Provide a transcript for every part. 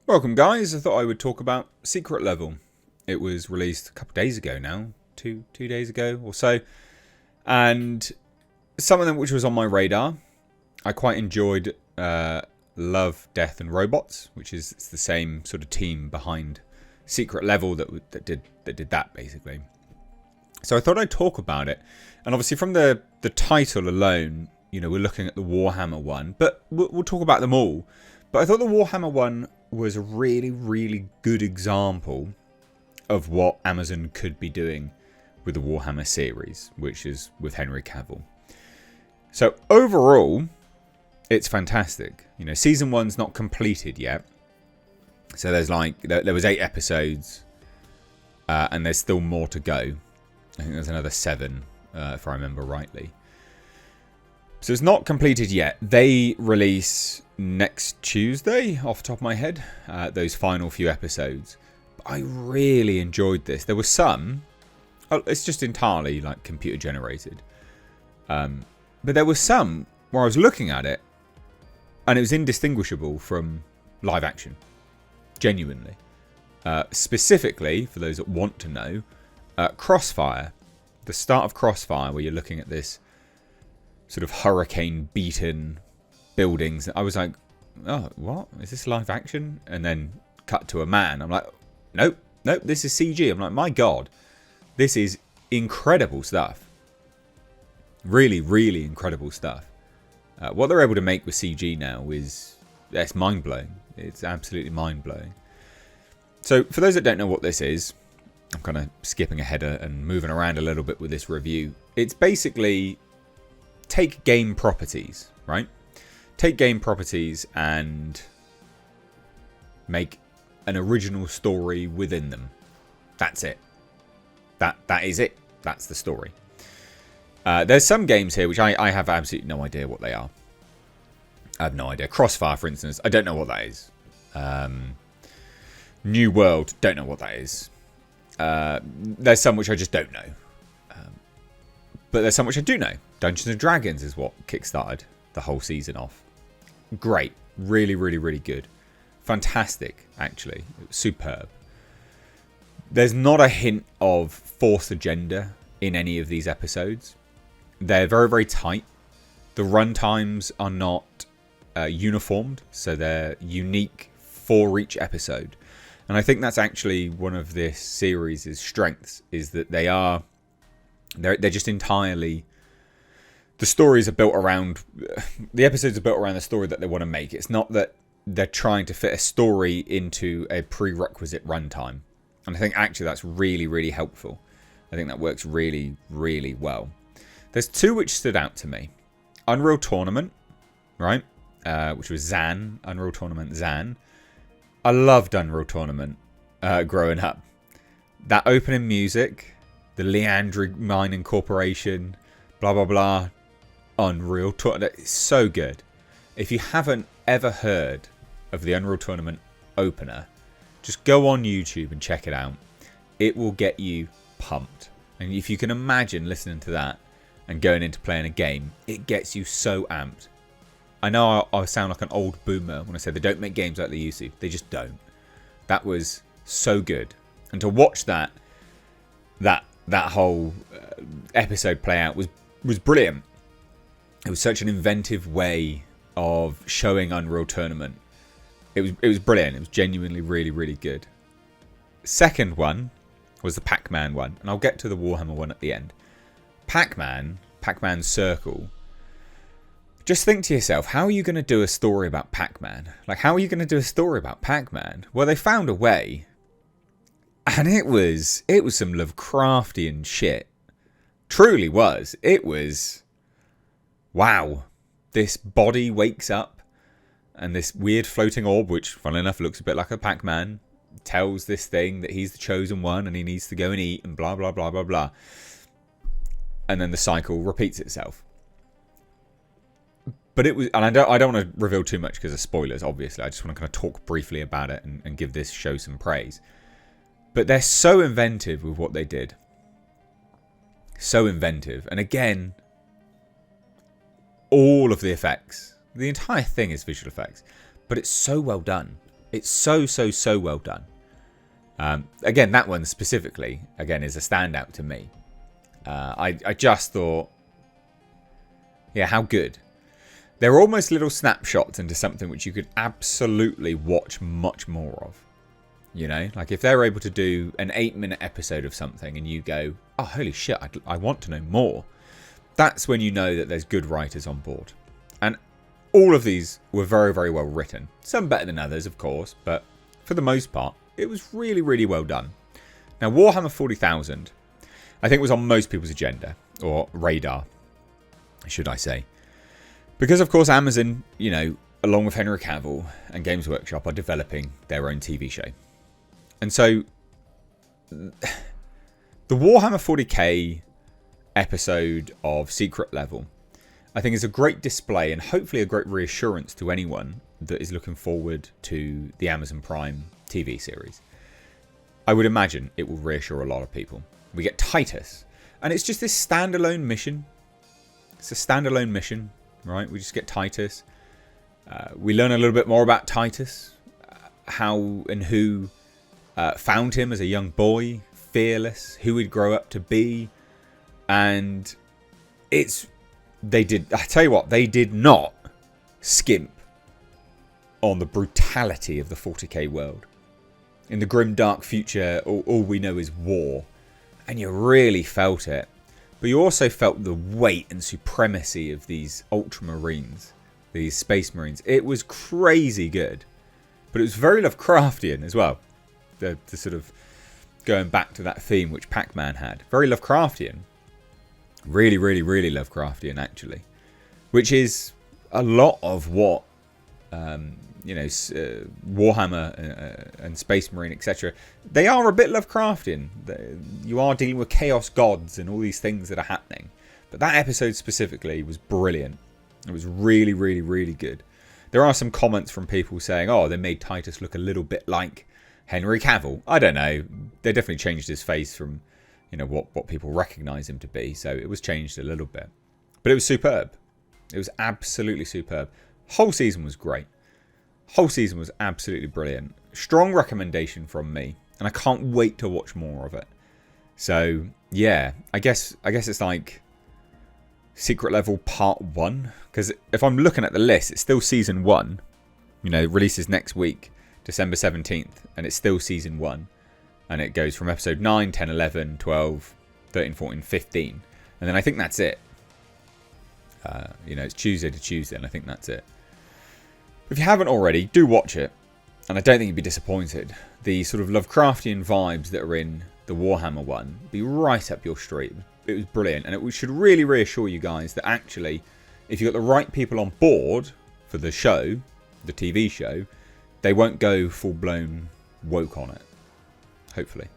Welcome guys, I thought I would talk about Secret Level. It was released a couple of days ago now, two days ago or so, and something which was on my radar. I quite enjoyed Love, Death and Robots, which is the same sort of team behind Secret Level that did that basically. So I thought I'd talk about it, and obviously from the title alone, you know, we're looking at the Warhammer one, but we'll talk about them all. But I thought the Warhammer one was a really good example of what Amazon could be doing with the Warhammer series, which is with Henry Cavill. So overall, it's fantastic. You know, season one's not completed yet, so there was 8 episodes, and there's still more to go. I think there's another 7, if I remember rightly. So it's not completed yet. They release next Tuesday, off the top of my head, those final few episodes. But I really enjoyed this. There were some, it's just entirely like computer generated. But there were some where I was looking at it and it was indistinguishable from live action. Genuinely. Specifically, for those that want to know, Crossfire. The start of Crossfire, where you're looking at this sort of hurricane-beaten buildings. I was like, oh, what? Is this live action? And then cut to a man. I'm like, nope, this is CG. I'm like, my God, this is incredible stuff. Really incredible stuff. What they're able to make with CG now it's mind-blowing. It's absolutely mind-blowing. So for those that don't know what this is, I'm kind of skipping ahead and moving around a little bit with this review. It's basically take game properties, right? Take game properties and make an original story within them. That's it. That is it. That's the story. There's some games here which I have absolutely no idea what they are. I have no idea. Crossfire, for instance, I don't know what that is. New World, don't know what that is. There's some which I just don't know. But there's some which I do know. Dungeons and Dragons is what kickstarted the whole season off. Great. Really good. Fantastic, actually. Superb. There's not a hint of forced agenda in any of these episodes. They're very tight. The run times are not uniformed, so they're unique for each episode. And I think that's actually one of this series' strengths, is that they're just entirely, the stories are built around, the episodes are built around the story that they want to make. It's not that they're trying to fit a story into a prerequisite runtime. And I think actually that's really helpful. I think that works really well. There's 2 which stood out to me. Unreal Tournament, right? Which was Zan, Unreal Tournament Zan. I loved Unreal Tournament growing up. That opening music, the Leandric Mining Corporation, blah. Unreal Tournament. It's so good. If you haven't ever heard of the Unreal Tournament opener, just go on YouTube and check it out. It will get you pumped. And if you can imagine listening to that and going into playing a game, it gets you so amped. I know I sound like an old boomer when I say they don't make games like they used to. They just don't. That was so good. And to watch that whole episode play out was brilliant. It was such an inventive way of showing Unreal Tournament. It was brilliant. It was genuinely really good. Second one was the Pac-Man one, and I'll get to the Warhammer one at the end. Pac-Man Circle. Just think to yourself, how are you going to do a story about Pac-Man? Like, how are you going to do a story about Pac-Man? Well, they found a way. And it was some Lovecraftian shit. Truly was. It was, wow. This body wakes up and this weird floating orb, which funnily enough looks a bit like a Pac-Man, tells this thing that he's the chosen one and he needs to go and eat and blah. And then the cycle repeats itself. But it was, and I don't want to reveal too much because of spoilers, obviously. I just want to kind of talk briefly about it and give this show some praise. But they're so inventive with what they did. So inventive. And again, all of the effects, the entire thing is visual effects, but it's so well done. It's so well done. Again, that one specifically, again, is a standout to me. I just thought, yeah, how good. They're almost little snapshots into something which you could absolutely watch much more of. You know, like if they're able to do an 8-minute episode of something and you go, oh, holy shit, I want to know more. That's when you know that there's good writers on board. And all of these were very well written. Some better than others, of course, but for the most part, it was really well done. Now, Warhammer 40,000, I think was on most people's agenda, or radar, should I say. Because, of course, Amazon, you know, along with Henry Cavill and Games Workshop are developing their own TV show. And so, the Warhammer 40K episode of Secret Level, I think is a great display and hopefully a great reassurance to anyone that is looking forward to the Amazon Prime TV series. I would imagine it will reassure a lot of people. We get Titus, and it's just this standalone mission. It's a standalone mission, right? We just get Titus. We learn a little bit more about Titus, how and who found him as a young boy, fearless, who he'd grow up to be. And I tell you what, they did not skimp on the brutality of the 40k world. In the grim dark future, all we know is war. And you really felt it. But you also felt the weight and supremacy of these ultramarines, these space marines. It was crazy good. But it was very Lovecraftian as well. The sort of going back to that theme which Pac-Man had. Very Lovecraftian. Really Lovecraftian, actually. Which is a lot of what, Warhammer and Space Marine, etc. They are a bit Lovecraftian. You are dealing with chaos gods and all these things that are happening. But that episode specifically was brilliant. It was really good. There are some comments from people saying, oh, they made Titus look a little bit like Henry Cavill. I don't know. They definitely changed his face from, you know, what people recognise him to be. So it was changed a little bit. But it was superb. It was absolutely superb. Whole season was great. Whole season was absolutely brilliant. Strong recommendation from me. And I can't wait to watch more of it. So, yeah. I guess it's like Secret Level Part 1. Because if I'm looking at the list, it's still Season 1. You know, it releases next week, December 17th. And it's still Season 1. And it goes from episode 9, 10, 11, 12, 13, 14, 15. And then I think that's it. It's Tuesday to Tuesday, and I think that's it. If you haven't already, do watch it. And I don't think you'd be disappointed. The sort of Lovecraftian vibes that are in the Warhammer one be right up your street. It was brilliant. And it should really reassure you guys that actually, if you've got the right people on board for the show, the TV show, they won't go full-blown woke on it. Hopefully.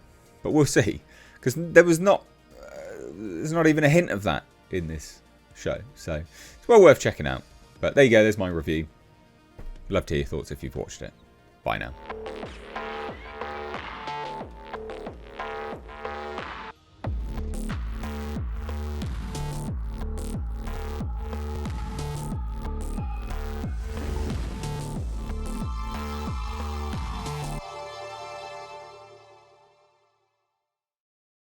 But we'll see. Because there's not even a hint of that in this show. So it's well worth checking out. But there you go. There's my review. Love to hear your thoughts if you've watched it. Bye now.